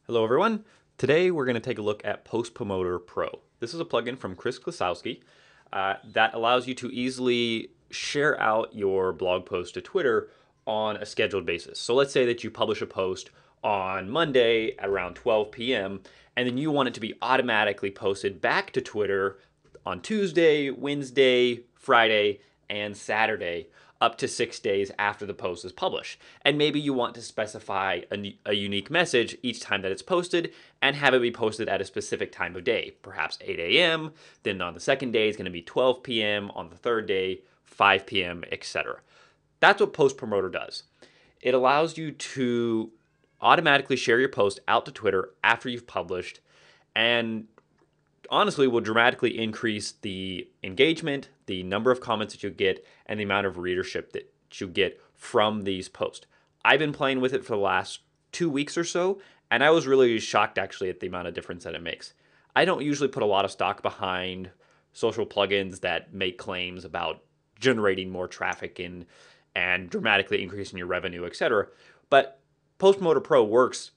Hello everyone. Today we're going to take a look at Post Promoter Pro. This is a plugin from Chris Klasowski that allows you to easily share out your blog post to Twitter on a scheduled basis. So let's say that you publish a post on Monday at around 12 p.m. and then you want it to be automatically posted back to Twitter on Tuesday, Wednesday, Friday, and Saturday, up to 6 days after the post is published. And maybe you want to specify a unique message each time that it's posted and have it be posted at a specific time of day, perhaps 8 a.m., then on the second day it's going to be 12 p.m., on the third day, 5 p.m., etc. That's what Post Promoter does. It allows you to automatically share your post out to Twitter after you've published, and honestly will dramatically increase the engagement, the number of comments that you get, and the amount of readership that you get from these posts. I've been playing with it for the last 2 weeks or so, and I was really shocked actually at the amount of difference that it makes. I don't usually put a lot of stock behind social plugins that make claims about generating more traffic and dramatically increasing your revenue, etc. But Post Promoter Pro works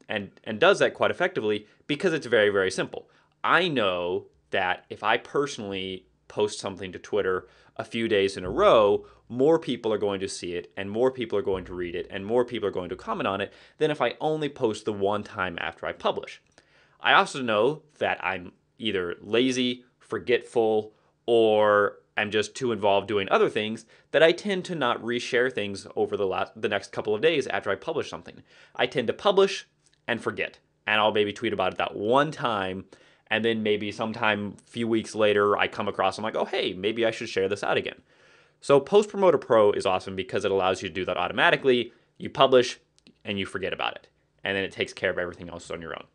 and does that quite effectively because it's very, very simple. I know that if I personally post something to Twitter a few days in a row, more people are going to see it and more people are going to read it and more people are going to comment on it than if I only post the one time after I publish. I also know that I'm either lazy, forgetful, or I'm just too involved doing other things that I tend to not reshare things over the next couple of days after I publish something. I tend to publish and forget, and I'll maybe tweet about it that one time, and then maybe sometime a few weeks later I come across, I'm like, oh hey, maybe I should share this out again. So Post Promoter Pro is awesome because it allows you to do that automatically. You publish and you forget about it, and then it takes care of everything else on your own.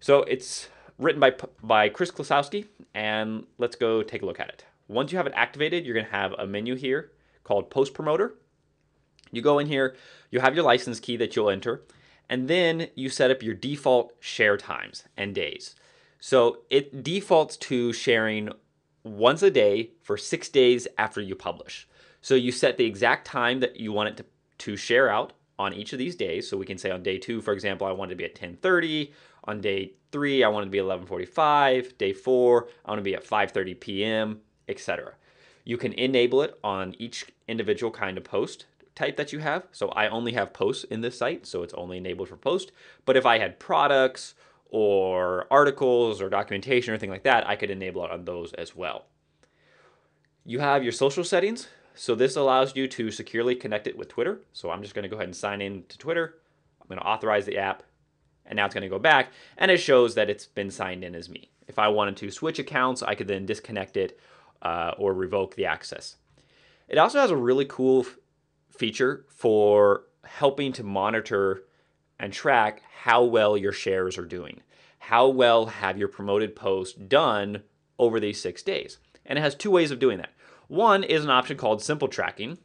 So it's written by Chris Klasowski, and let's go take a look at it. Once you have it activated, you're going to have a menu here called Post Promoter. You go in here, you have your license key that you'll enter, and then you set up your default share times and days. So it defaults to sharing once a day for 6 days after you publish. So you set the exact time that you want it to share out on each of these days. So we can say on day 2, for example, I want it to be at 10:30. On day 3, I want it to be 11:45. Day 4, I want it to be at 5:30 p.m., etc. You can enable it on each individual kind of post type that you have. So I only have posts in this site, so it's only enabled for post. But if I had products or articles or documentation or anything like that, I could enable it on those as well. You have your social settings. So this allows you to securely connect it with Twitter. So I'm just going to go ahead and sign in to Twitter. I'm going to authorize the app, and now it's going to go back, and it shows that it's been signed in as me. If I wanted to switch accounts, I could then disconnect it or revoke the access. It also has a really cool feature for helping to monitor and track how well your shares are doing. How well have your promoted posts done over these 6 days? And it has 2 ways of doing that. One is an option called simple tracking.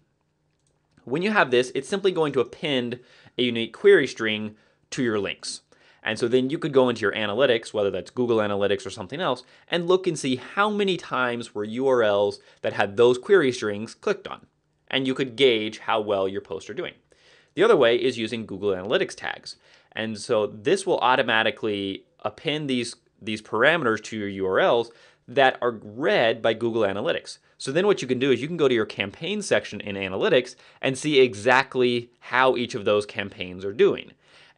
When you have this, it's simply going to append a unique query string to your links. And so then you could go into your analytics, whether that's Google Analytics or something else, and look and see how many times were URLs that had those query strings clicked on. And you could gauge how well your posts are doing. The other way is using Google Analytics tags. And so this will automatically append these parameters to your URLs that are read by Google Analytics. So then what you can do is you can go to your campaign section in Analytics and see exactly how each of those campaigns are doing.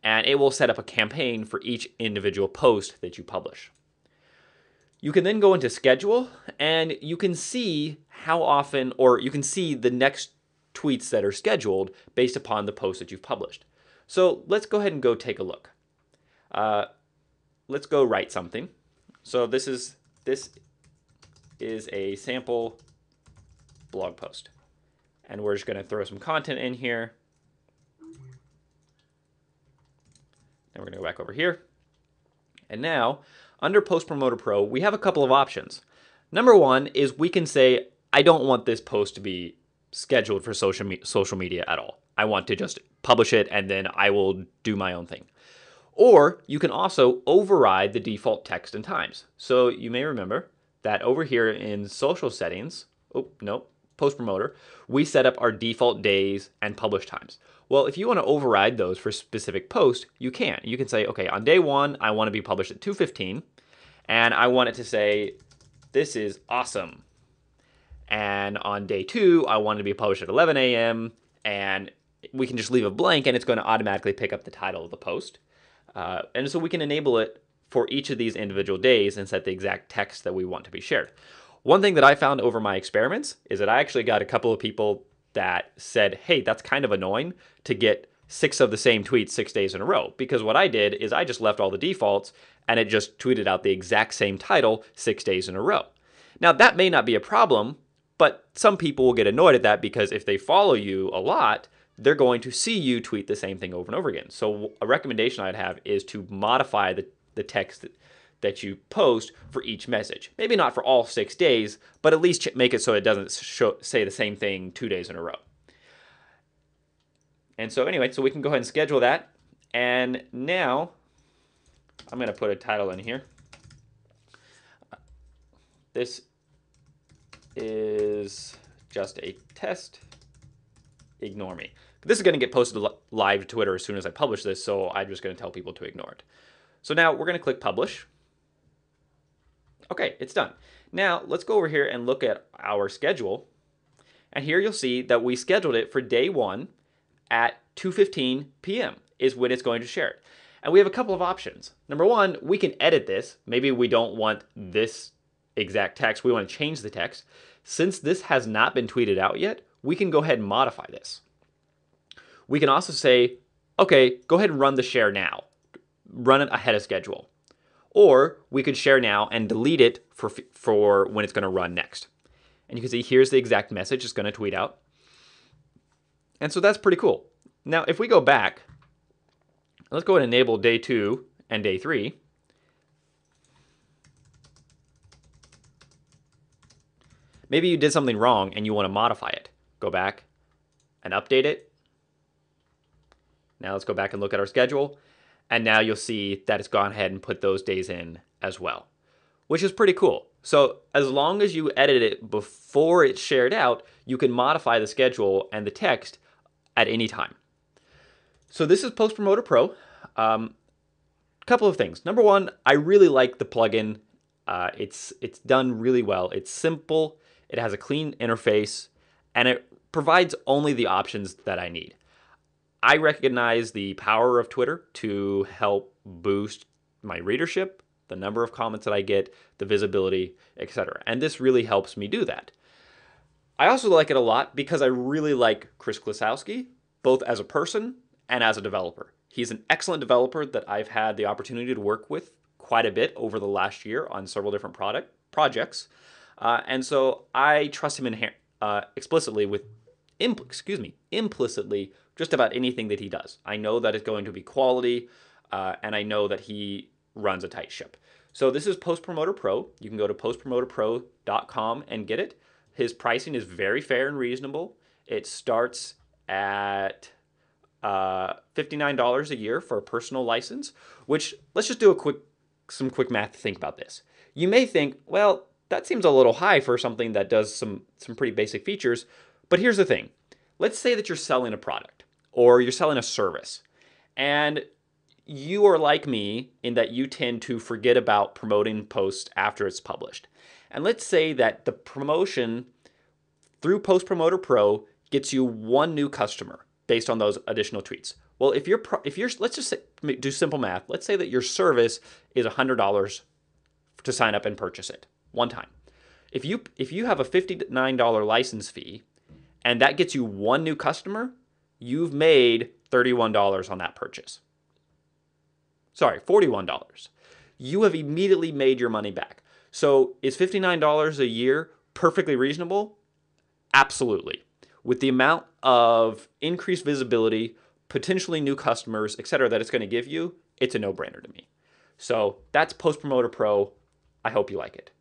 And it will set up a campaign for each individual post that you publish. You can then go into schedule, and you can see how often, or you can see the next tweets that are scheduled based upon the post that you've published. So let's go ahead and go take a look. Let's go write something. So this is a sample blog post, and we're just going to throw some content in here. And we're going to go back over here. And now, under Post Promoter Pro, we have a couple of options. Number one is we can say, I don't want this post to be scheduled for social media at all. I want to just publish it and then I will do my own thing. Or you can also override the default text and times. So you may remember that over here in social settings, Post Promoter, we set up our default days and publish times. Well, if you want to override those for specific posts, you can. You can say, okay, on day 1, I want to be published at 2:15, and I want it to say, this is awesome. And on day 2, I want it to be published at 11 a.m., and we can just leave it blank, and it's going to automatically pick up the title of the post. And so we can enable it for each of these individual days and set the exact text that we want to be shared. One thing that I found over my experiments is that I actually got a couple of people that said, hey, that's kind of annoying to get 6 of the same tweets 6 days in a row. Because what I did is I just left all the defaults and it just tweeted out the exact same title 6 days in a row. Now, that may not be a problem, but some people will get annoyed at that because if they follow you a lot, they're going to see you tweet the same thing over and over again. So a recommendation I'd have is to modify the text that you post for each message. Maybe not for all 6 days, but at least make it so it doesn't say the same thing 2 days in a row. And so anyway, so we can go ahead and schedule that. And now I'm going to put a title in here. This is just a test. Ignore me. This is going to get posted live to Twitter as soon as I publish this, so I'm just going to tell people to ignore it. So now we're going to click publish. Okay, it's done. Now let's go over here and look at our schedule. And here you'll see that we scheduled it for day 1 at 2:15 p.m. is when it's going to share it. And we have a couple of options. Number 1, we can edit this. Maybe we don't want this exact text. We want to change the text. Since this has not been tweeted out yet, we can go ahead and modify this. We can also say, okay, go ahead and run the share now. Run it ahead of schedule. Or we could share now and delete it for when it's going to run next. And you can see here's the exact message it's going to tweet out. And so that's pretty cool. Now, if we go back, let's go ahead and enable day 2 and day 3. Maybe you did something wrong and you want to modify it. Go back and update it. Now let's go back and look at our schedule. And now you'll see that it's gone ahead and put those days in as well, which is pretty cool. So as long as you edit it before it's shared out, you can modify the schedule and the text at any time. So this is Post Promoter Pro. Couple of things. Number 1, I really like the plugin. It's done really well. It's simple. It has a clean interface, and it provides only the options that I need. I recognize the power of Twitter to help boost my readership, the number of comments that I get, the visibility, etc. And this really helps me do that. I also like it a lot because I really like Chris Klosowski, both as a person and as a developer. He's an excellent developer that I've had the opportunity to work with quite a bit over the last year on several different projects. And so I trust him implicitly just about anything that he does. I know that it's going to be quality, and I know that he runs a tight ship. So this is Post Promoter Pro. You can go to postpromoterpro.com and get it. His pricing is very fair and reasonable. It starts at $59 a year for a personal license, which, let's just do some quick math to think about this. You may think, well, that seems a little high for something that does some pretty basic features, but here's the thing. Let's say that you're selling a product or you're selling a service, and you are like me in that you tend to forget about promoting posts after it's published. And let's say that the promotion through Post Promoter Pro gets you 1 new customer based on those additional tweets. Well, if you're let's just do simple math. Let's say that your service is $100 to sign up and purchase it one time. If you have a $59 license fee and that gets you 1 new customer, you've made $31 on that purchase. Sorry, $41. You have immediately made your money back. So is $59 a year perfectly reasonable? Absolutely. With the amount of increased visibility, potentially new customers, etc., that it's going to give you, it's a no-brainer to me. So that's Post Promoter Pro. I hope you like it.